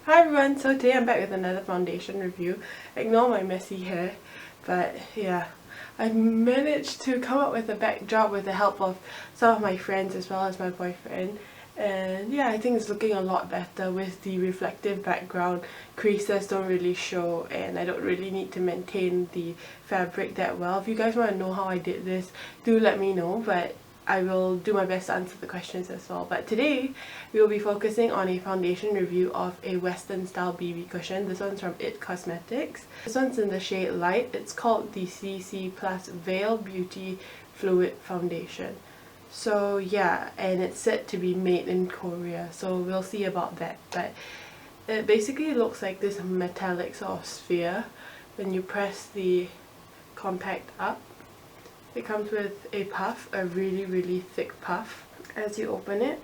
Hi everyone, so today I'm back with another foundation review. Ignore my messy hair, but yeah, I managed to come up with a backdrop with the help of some of my friends as well as my boyfriend. And yeah, I think it's looking a lot better with the reflective background. Creases don't really show and I don't really need to maintain the fabric that well. If you guys want to know how I did this, do let me know, but I will do my best to answer the questions as well. But today we will be focusing on a foundation review of a Western style BB cushion. This one's from IT Cosmetics. This one's in the shade Light. It's called the CC Plus Veil Beauty Fluid Foundation. So yeah, and it's said to be made in Korea, so we'll see about that. But it basically looks like this metallic sort of sphere when you press the compact up. It comes with a puff, a really thick puff. As you open it,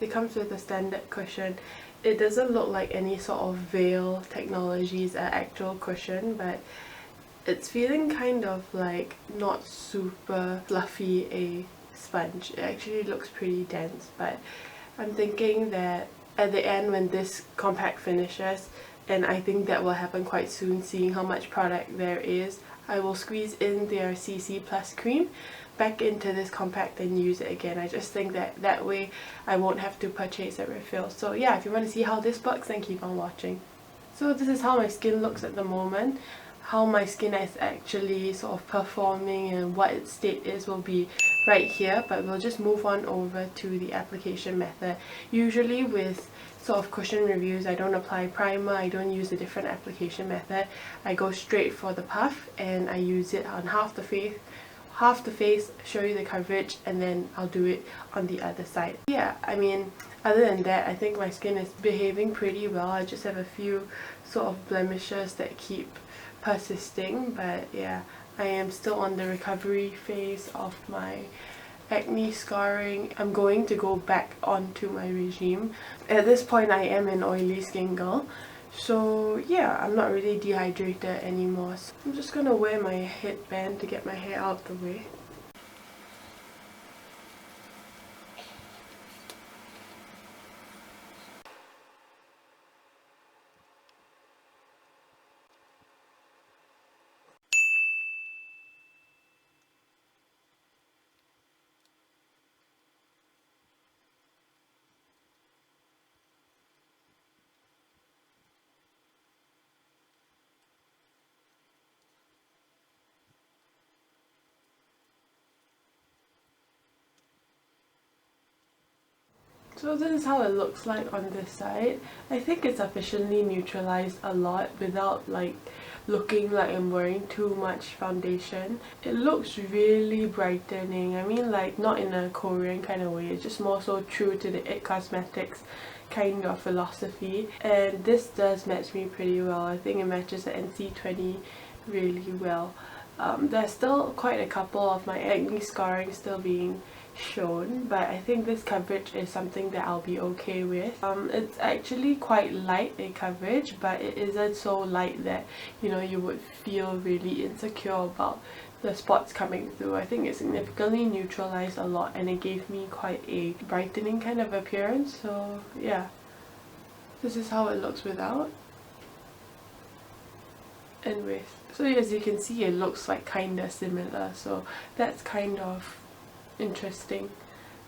it comes with a standard cushion. It doesn't look like any sort of veil technology is an actual cushion, but it's feeling kind of like not super fluffy a sponge. It actually looks pretty dense, but I'm thinking that at the end when this compact finishes, and I think that will happen quite soon seeing how much product there is, I will squeeze in their CC Plus cream back into this compact and use it again. I just think that that way I won't have to purchase a refill. So yeah, if you want to see how this works, then keep on watching. So this is how my skin looks at the moment. How my skin is actually sort of performing and what its state is will be right here, but we'll just move on over to the application method. Usually with sort of cushion reviews, I don't apply primer, I don't use a different application method. I go straight for the puff and I use it on half the face, show you the coverage, and then I'll do it on the other side. Yeah, I mean, other than that, I think my skin is behaving pretty well. I just have a few sort of blemishes that keep persisting, but yeah, I am still on the recovery phase of my acne scarring. I'm going to go back onto my regime. At this point I am an oily skin girl, so yeah, I'm not really dehydrated anymore. So I'm just gonna wear my headband to get my hair out of the way. So this is how it looks like on this side. I think it's sufficiently neutralized a lot without like looking like I'm wearing too much foundation. It looks really brightening. I mean, like, not in a Korean kind of way, it's just more so true to the IT Cosmetics kind of philosophy, and this does match me pretty well. I think it matches the NC20 really well. There's still quite a couple of my acne scarring still being shown, but I think this coverage is something that I'll be okay with. It's actually quite light a coverage, but it isn't so light that, you know, you would feel really insecure about the spots coming through. I think it significantly neutralized a lot and it gave me quite a brightening kind of appearance. So yeah, this is how it looks without and with. So as you can see, it looks like kinda similar, so that's kind of interesting.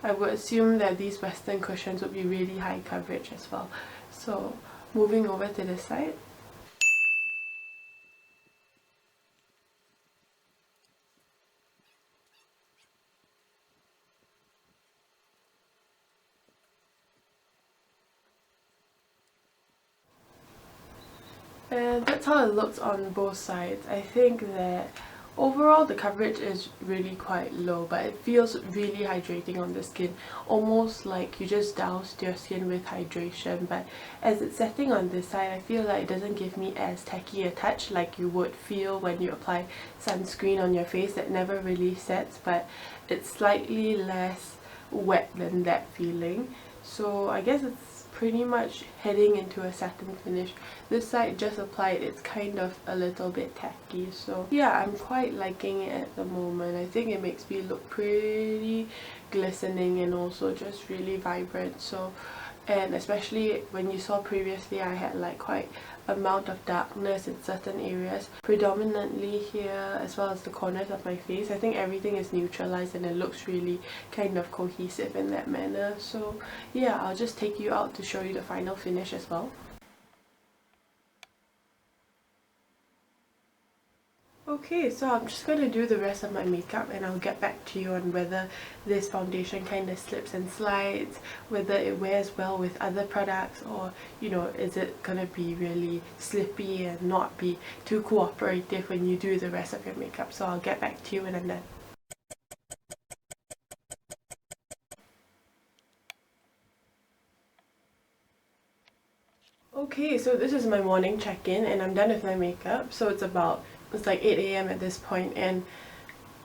I would assume that these Western cushions would be really high coverage as well. So moving over to this side. And that's how it looks on both sides. I think that overall the coverage is really quite low, but it feels really hydrating on the skin, almost like you just doused your skin with hydration. But as it's setting on this side, I feel like it doesn't give me as tacky a touch like you would feel when you apply sunscreen on your face that never really sets, but it's slightly less wet than that feeling. So I guess it's pretty much heading into a satin finish. This side just applied, it's kind of a little bit tacky, so yeah, I'm quite liking it at the moment. I think it makes me look pretty glistening and also just really vibrant. So, and especially when you saw previously, I had like quite amount of darkness in certain areas, predominantly here as well as the corners of my face. I think everything is neutralized and it looks really kind of cohesive in that manner. So yeah, I'll just take you out to show you the final finish as well. Okay, so I'm just going to do the rest of my makeup and I'll get back to you on whether this foundation kind of slips and slides, whether it wears well with other products, or you know, is it going to be really slippy and not be too cooperative when you do the rest of your makeup. So I'll get back to you when I'm done. Okay, so this is my morning check-in and I'm done with my makeup. So it's like 8 AM at this point, and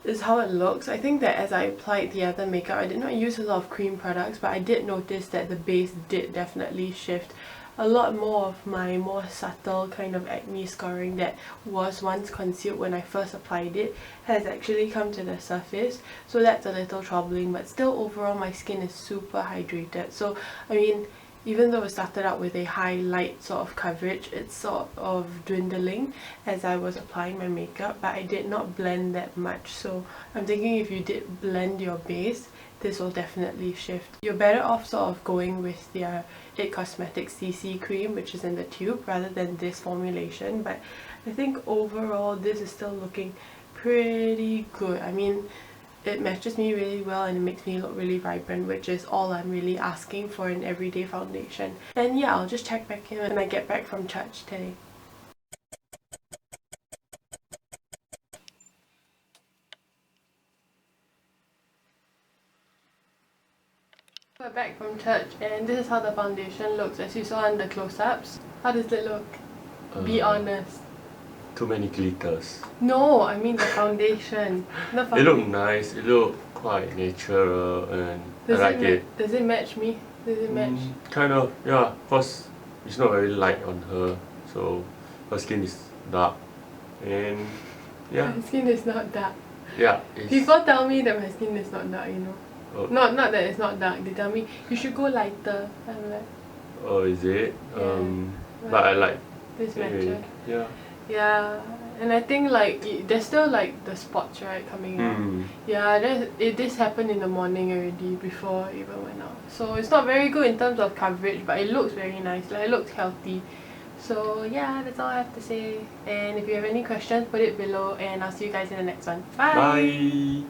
this is how it looks. I think that as I applied the other makeup, I did not use a lot of cream products, but I did notice that the base did definitely shift. A lot more of my more subtle kind of acne scarring that was once concealed when I first applied it has actually come to the surface, so that's a little troubling, but still overall my skin is super hydrated. So I mean, even though it started out with a highlight sort of coverage, it's sort of dwindling as I was applying my makeup, but I did not blend that much. So I'm thinking if you did blend your base, this will definitely shift. You're better off sort of going with their IT Cosmetics CC cream, which is in the tube, rather than this formulation. But I think overall this is still looking pretty good. I mean, it matches me really well and it makes me look really vibrant, which is all I'm really asking for an everyday foundation. And yeah, I'll just check back in when I get back from church today. We're back from church and this is how the foundation looks as you saw in the close-ups. How does it look? Be honest. Too many glitters. No, I mean the foundation. It looked nice, it looked quite natural, and I like it. Does it match me? Does it match? Kind of, yeah. Plus, it's not very light on her, so her skin is dark. And yeah. My skin is not dark. Yeah. People tell me that my skin is not dark, you know. Oh. Not that it's not dark. They tell me you should go lighter. I'm like, oh, is it? Yeah. But I like this anyway, matches. yeah. Yeah, and I think like there's still like the spots, right, coming out. Yeah, this happened in the morning already before I even went out. So it's not very good in terms of coverage, but it looks very nice. Like it looks healthy. So yeah, that's all I have to say. And if you have any questions, put it below and I'll see you guys in the next one. Bye! Bye!